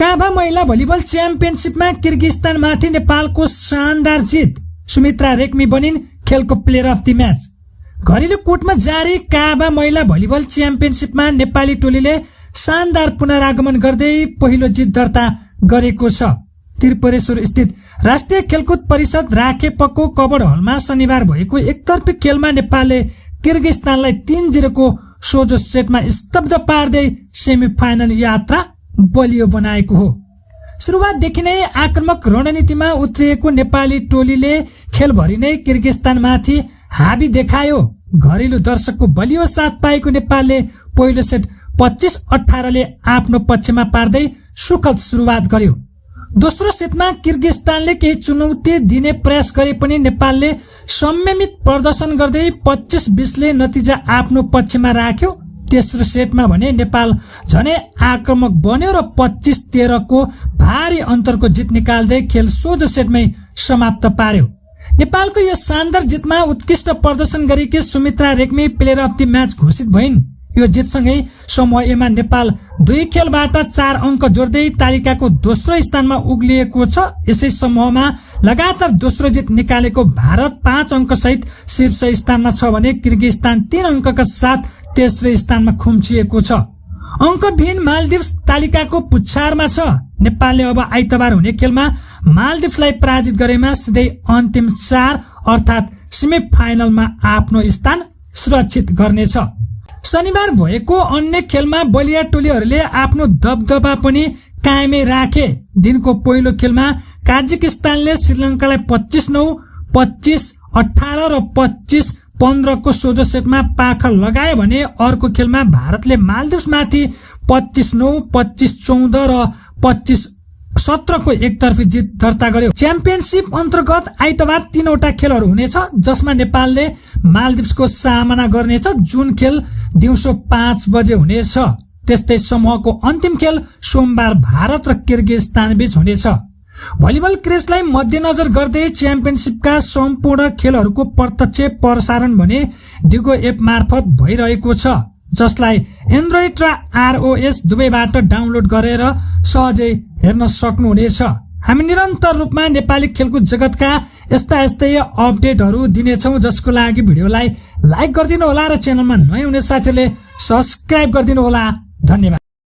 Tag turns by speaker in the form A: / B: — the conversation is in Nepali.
A: काभा महिला भलिबल च्याम्पियनशिपमा किर्गिस्तानमाथि नेपालको शानदार जित। सुमित्रा रेग्मी बनिन् खेलको प्लेयर अफ द म्याच। घरेलु कोर्टमा जारी काभा महिला भलिबल च्याम्पियनशिपमा नेपाली टोलीले शानदार पुनरागमन गर्दै पहिलो जित दर्ता गरेको छ। त्रिपुरेश्वर स्थित राष्ट्रिय खेलकुद परिषद राखेपको कबड हलमा शनिबार भएको एकतर्फी खेलमा नेपालले किर्गिस्तानलाई 3-0 को सोझो सेटमा स्तब्ध पार्दै सेमिफाइनल यात्रा बलियो बनाएको हो। सुरुवातदेखि नै आक्रामक रणनीतिमा उत्रिएको नेपाली टोलीले खेलभरि नै किर्गिस्तानमाथि हाबी देखायो। घरेलु दर्शकको बलियो साथ पाएको नेपालले पहिलो सेट 25-18 ले आफ्नो पक्षमा पार्दै सुखद सुरुवात गर्यो। दोस्रो सेटमा किर्गिस्तानले केही चुनौती दिने प्रयास गरे पनि नेपालले संयमित प्रदर्शन गर्दै 25-20 ले नतिजा आफ्नो पक्षमा राख्यो। तेस्रो सेटमा भने नेपाल झनै आक्रामक बन्यो र 25-13 को भारी अन्तरको जित निकाल्दै खेल सोझो सेटमै समाप्त पार्यो। नेपालको यो शानदार जितमा उत्कृष्ट प्रदर्शन गरेकी Sumitra Regmi player of the match घोषित भइन्। यो जितसँगै समूह एमा नेपाल 2 खेलबाट 4 अङ्क जोड्दै तालिकाको दोस्रो स्थानमा उक्लिएको छ। यसै समूहमा लगातार दोस्रो जित निकालेको भारत 5 अङ्क सहित शीर्ष स्थानमा छ भने किर्गिस्तान 3 अङ्कका साथ तेस्रो स्थानमा खुम्चिएको छ। अङ्कविहीन मालदिप्स तालिकाको पुच्छारमा छ। नेपालले अब आइतबार हुने खेलमा मालदिप्सलाई पराजित गरेमा सिधै अन्तिम 4 अर्थात् सेमिफाइनलमा आफ्नो स्थान सुरक्षित गर्नेछ। शनिबार भएको अन्य खेलमा बलिया टोलीहरूले आफ्नो दबदबा पनि कायमै राखे। दिनको पहिलो खेलमा काजाकिस्तानले श्रीलङ्कालाई 25-9, 25-18 र 25-15 को सोझो सेटमा पाखा लगायो भने अर्को खेलमा भारतले मालदिप्समाथि 25-9, 25-14 र 25-17 को एकतर्फी जित दर्ता गर्यो। च्याम्पियनशिप अन्तर्गत आइतबार 3वटा खेलहरू हुनेछ, जसमा नेपालले मालदिप्सको सामना गर्नेछ, जुन खेल दिउँसो 5 बजे हुनेछ। त्यस्तै समूहको अन्तिम खेल सोमबार भारत र किर्गिस्तान बीच हुनेछ। भलिबल क्रेजलाई मध्यनजर गर्दै च्याम्पियनशिपका सम्पूर्ण खेलहरूको प्रत्यक्ष प्रसारण भने डिगो एप मार्फत भइरहेको छ, जसलाई एन्ड्रोइड र आरओएस दुवैबाट डाउनलोड गरेर सहजै हेर्न सक्नुहुनेछ। हामी निरन्तर रूपमा नेपाली खेलकुद जगतका यस्तै अपडेटहरू दिनेछौँ, जसको लागि भिडियोलाई लाइक गरिदिनु होला र च्यानलमा नयाँ हुने साथीहरूले सब्स्क्राइब गरिदिनु होला। धन्यवाद।